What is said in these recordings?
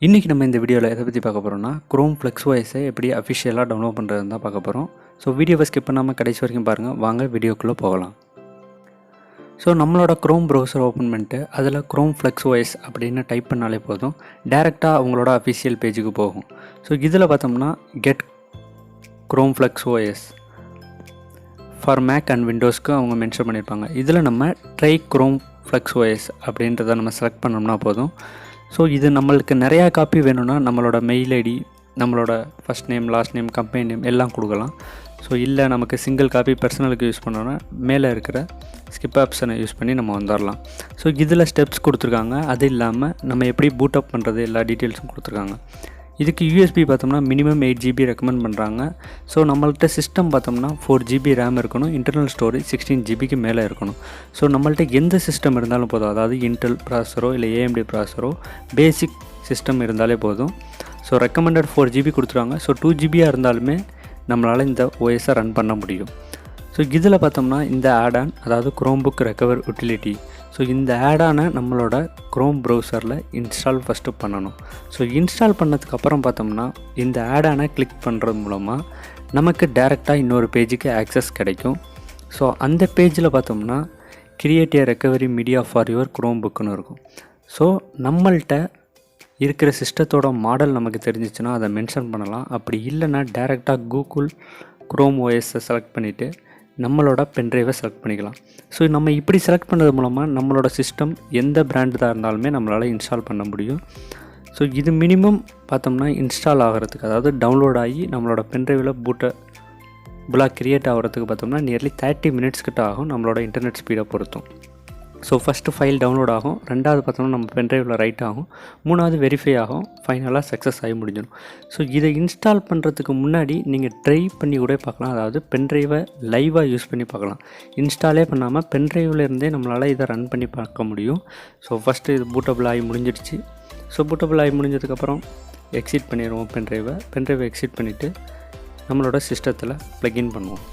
இன்றைக்கி நம்ம இந்த வீடியோவில் எதை பற்றி பார்க்க போகிறோம்னா க்ரோம் ஃப்ளெக்ஸ்ஓஎஸை எப்படி அஃபிஷியலாக டவுன்லோட் பண்ணுறதுன்னு தான் பார்க்க போகிறோம். ஸோ வீடியோவை ஸ்கிப் பண்ணாமல் கடைசி வரைக்கும் பாருங்கள். வாங்க வீடியோக்குள்ளே போகலாம். ஸோ நம்மளோட க்ரோம் ப்ரௌசர் ஓப்பன் பண்ணிட்டு அதில் க்ரோம் ஃப்ளெக்ஸ்ஓஎஸ் அப்படின்னு டைப் பண்ணாலே போதும், டேரெக்டாக அவங்களோட அஃபிஷியல் பேஜுக்கு போகும். ஸோ இதில் பார்த்தோம்னா get Chrome Flex OS for Mac and விண்டோஸ்க்கு அவங்க மென்ஷன் பண்ணியிருப்பாங்க. இதில் நம்ம ட்ரை க்ரோம் ஃப்ளெக்ஸ்ஓஎஸ் அப்படின்றத நம்ம செலக்ட் பண்ணோம்னா போதும். ஸோ இது நம்மளுக்கு நிறையா காப்பி வேணும்னா நம்மளோட மெயில் ஐடி, நம்மளோட first name, last name, company name எல்லாம் கொடுக்கலாம். ஸோ இல்லை நமக்கு சிங்கிள் காப்பி பர்சனலுக்கு யூஸ் பண்ணோன்னா மேலே இருக்கிற ஸ்கிப் ஆப்ஷனை யூஸ் பண்ணி நம்ம வந்துடலாம். ஸோ இதில் ஸ்டெப்ஸ் கொடுத்துருக்காங்க. அது இல்லாமல் நம்ம எப்படி பூட் அப் பண்ணுறது எல்லா டீட்டெயில்ஸும் கொடுத்துருக்காங்க. இதுக்கு யூஎஸ்பி பார்த்தோம்னா மினிமம் 8 GB ரெக்கமெண்ட் பண்ணுறாங்க. ஸோ நம்மள்கிட்ட சிஸ்டம் பார்த்தோம்னா 4 GB ரேம் இருக்கணும், இன்டர்னல் ஸ்டோரேஜ் 16 GBக்கு மேலே இருக்கணும். ஸோ நம்மள்கிட்ட எந்த சிஸ்டம் இருந்தாலும் போதும், அதாவது இன்டெல் ப்ராசஸரோ இல்லை AMD ப்ராசஸரோ பேசிக் சிஸ்டம் இருந்தாலே போதும். ஸோ ரெக்கமெண்டட் 4 GB கொடுத்துருவாங்க. ஸோ 2 GBயாக இருந்தாலுமே நம்மளால் இந்த OSஐ ரன் பண்ண முடியும். ஸோ இதில் பார்த்தோம்னா இந்த ஆடான், அதாவது Chrome book recover utility, so இந்த ஆடானை நம்மளோட க்ரோம் ப்ரௌசரில் இன்ஸ்டால் ஃபஸ்ட்டு பண்ணணும். ஸோ இன்ஸ்டால் பண்ணதுக்கப்புறம் பார்த்தோம்னா இந்த ஆடானை கிளிக் பண்ணுறது மூலமாக நமக்கு டேரெக்டாக இன்னொரு பேஜுக்கு ஆக்சஸ் கிடைக்கும். ஸோ அந்த பேஜில் பார்த்தோம்னா create a recovery media for your Chrome புக்குன்னு இருக்கும். ஸோ நம்மள்கிட்ட இருக்கிற சிஸ்டத்தோட மாடல் நமக்கு தெரிஞ்சிச்சுன்னா அதை மென்ஷன் பண்ணலாம். அப்படி இல்லைன்னா டேரெக்டாக கூகுள் க்ரோம் OSஐ செலக்ட் பண்ணிவிட்டு நம்மளோட பென்ட்ரைவை செலக்ட் பண்ணிக்கலாம். ஸோ நம்ம இப்படி செலக்ட் பண்ணுறது மூலமாக நம்மளோட சிஸ்டம் எந்த பிராண்டு தான் இருந்தாலுமே நம்மளால் இன்ஸ்டால் பண்ண முடியும். ஸோ இது மினிமம் பார்த்தோம்னா இன்ஸ்டால் ஆகிறதுக்கு, அதாவது டவுன்லோட் ஆகி நம்மளோட பென்ட்ரைவில் புலாக க்ரியேட் ஆகிறதுக்கு பார்த்தோம்னா நியர்லி 30 மினிட்ஸ் கிட்ட ஆகும், நம்மளோட இன்டர்நெட் ஸ்பீடை பொறுத்தும். ஸோ ஃபஸ்ட்டு ஃபைல் டவுன்லோட் ஆகும், ரெண்டாவது பார்த்தோம்னா நம்ம பென்ட்ரைவில் ரைட் ஆகும், மூணாவது வெரிஃபை ஆகும், ஃபைனலாக சக்ஸஸ் ஆகி முடிஞ்சிடும். ஸோ இதை இன்ஸ்டால் பண்ணுறதுக்கு முன்னாடி நீங்கள் ட்ரை பண்ணி கூட பார்க்கலாம், அதாவது பென்ட்ரைவை லைவாக யூஸ் பண்ணி பார்க்கலாம். இன்ஸ்டாலே பண்ணாமல் பென்ட்ரைவில் இருந்தே நம்மளால் இதை ரன் பண்ணி பார்க்க முடியும். ஸோ ஃபஸ்ட்டு இது பூட்டபிள் ஆகி முடிஞ்சிடுச்சு. ஸோ பூட்டபிள் ஆகி முடிஞ்சதுக்கப்புறம் எக்ஸிட் பண்ணிடுவோம் பென்ட்ரைவை எக்ஸிட் பண்ணிவிட்டு நம்மளோட சிஸ்டத்தில் ப்ளக்இன் பண்ணுவோம்.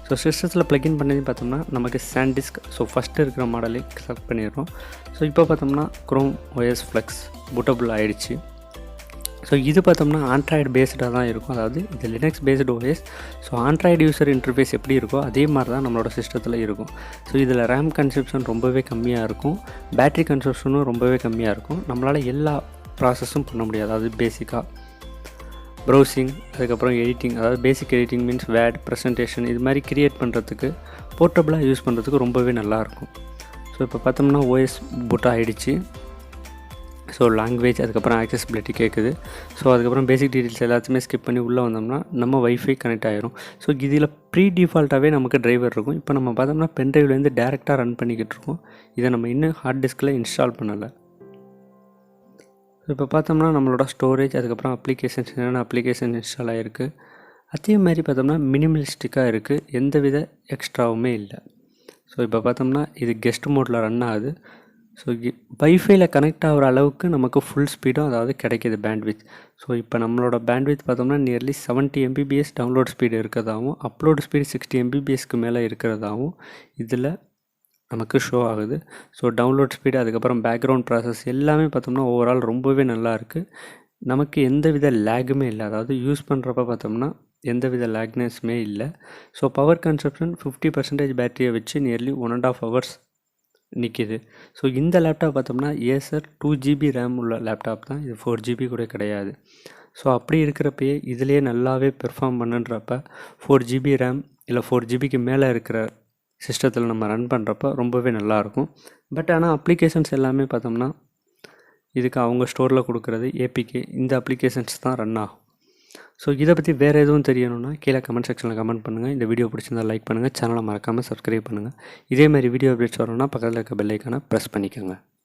ஸோ சிஸ்டத்தில் ப்ளக்இன் பண்ணி பார்த்தோம்னா நமக்கு சாண்டிஸ்க், ஸோ ஃபஸ்ட்டு இருக்கிற மாடலே செலக்ட் பண்ணிடுறோம். ஸோ இப்போ பார்த்தோம்னா க்ரோம் OS ஃப்ளெக்ஸ் பூட்டபிள் ஆகிடுச்சு. ஸோ இது பார்த்தோம்னா ஆண்ட்ராய்டு பேஸ்டாக தான் இருக்கும், அதாவது இது Linux based OS. So Android user interface எப்படி இருக்கோ அதே மாதிரி தான் நம்மளோட சிஸ்டத்தில் இருக்கும். ஸோ இதில் ரேம் கன்சப்ஷன் ரொம்பவே கம்மியாக இருக்கும், பேட்ரி கன்சப்ஷனும் ரொம்பவே கம்மியாக இருக்கும். நம்மளால் எல்லா ப்ராசஸும் பண்ண முடியாது, அதாவது பேசிக்காக ப்ரௌசிங், அதுக்கப்புறம் எடிட்டிங், அதாவது பேசிக் எடிட்டிங் மீன்ஸ் வேர்ட், ப்ரெசன்டேஷன் இது மாதிரி க்ரியேட் பண்ணுறதுக்கு போர்ட்டபுளாக யூஸ் பண்ணுறதுக்கு ரொம்பவே நல்லாயிருக்கும். ஸோ இப்போ பார்த்தோம்னா OS பூட் ஆகிடுச்சு. ஸோ லாங்குவேஜ், அதுக்கப்புறம் ஆக்சசிபிலிட்டி கேட்குது. ஸோ அதுக்கப்புறம் பேசிக் டீட்டெயில்ஸ் எல்லாத்தையுமே ஸ்கிப் பண்ணி உள்ளே வந்தோம்னா நம்ம வைஃபை கனெக்ட் ஆகிரும். ஸோ இதில் ப்ரீ டிஃபால்ட்டாகவே நமக்கு டிரைவர் இருக்கும். இப்போ நம்ம பார்த்தோம்னா பென்ட்ரைவ்லேருந்து டேரெக்டாக ரன் பண்ணிக்கிட்டு இருக்கோம். இதை நம்ம இன்னும் ஹார்ட் டிஸ்கில் இன்ஸ்டால் பண்ணலை. இப்போ பார்த்தோம்னா நம்மளோட ஸ்டோரேஜ், அதுக்கப்புறம் அப்ளிகேஷன்ஸ், என்னென்ன அப்ளிகேஷன் இன்ஸ்டால் ஆகிருக்கு அதே மாதிரி பார்த்தோம்னா மினிமலிஸ்டிக்காக இருக்குது, எந்தவித எக்ஸ்ட்ராவுமே இல்லை. ஸோ இப்போ பார்த்தோம்னா இது கெஸ்ட் மோடில் ரன் ஆகுது. ஸோ வைஃபைல கனெக்ட் ஆகிற அளவுக்கு நமக்கு ஃபுல் ஸ்பீடும் அதாவது கிடைக்கிது பேண்ட்வித். ஸோ இப்போ நம்மளோட பேண்ட்வித் பார்த்தோம்னா நியர்லி 70 MBPS டவுன்லோட் ஸ்பீடு இருக்கிறதாகவும் அப்லோட் ஸ்பீடு 60 MBPSக்கு மேலே இருக்கிறதாகவும் இதில் நமக்கு ஷோ ஆகுது. ஸோ டவுன்லோட் ஸ்பீடு, அதுக்கப்புறம் பேக்ரவுண்ட் ப்ராசஸ் எல்லாமே பார்த்தோம்னா ஓவரால் ரொம்பவே நல்லா இருக்குது. நமக்கு எந்தவித லேகுமே இல்லை, அதாவது யூஸ் பண்ணுறப்ப பார்த்தோம்னா எந்தவித லேக்னஸுமே இல்லை. ஸோ பவர் கன்சப்ஷன் 50% பேட்டரியை வச்சு நியர்லி 1.5 hours நிற்கிது. ஸோ இந்த லேப்டாப் பார்த்தோம்னா ஏசர் 2 GB ரேம் உள்ள லேப்டாப் தான், இது 4 GB கூட கிடையாது. ஸோ அப்படி இருக்கிறப்பயே இதிலே நல்லாவே பெர்ஃபார்ம் பண்ணுன்றப்ப 4 GB ரேம் இல்லை 4 GBக்கு மேலே இருக்கிற சிஸ்டத்தில் நம்ம ரன் பண்ணுறப்ப ரொம்பவே நல்லாயிருக்கும். பட் ஆனால் அப்ளிகேஷன்ஸ் எல்லாமே பார்த்தோம்னா இதுக்கு அவங்க ஸ்டோரில் கொடுக்குறது APK, இந்த அப்ளிகேஷன்ஸ் தான் ரன் ஆகும். ஸோ இதை பற்றி வேறு எதுவும் தெரியணும்னா கீழே கமெண்ட் செக்ஷனில் கமெண்ட் பண்ணுங்கள். இந்த வீடியோ பிடிச்சிருந்தால் லைக் பண்ணுங்கள், சேனலை மறக்காமல் சப்ஸ்கிரைப் பண்ணுங்கள். இதேமாதிரி வீடியோ அப்டேட்ஸ் வரணும்னா பக்கத்தில் இருக்க பெல் ஐக்கானை ப்ரெஸ் பண்ணிக்கோங்க.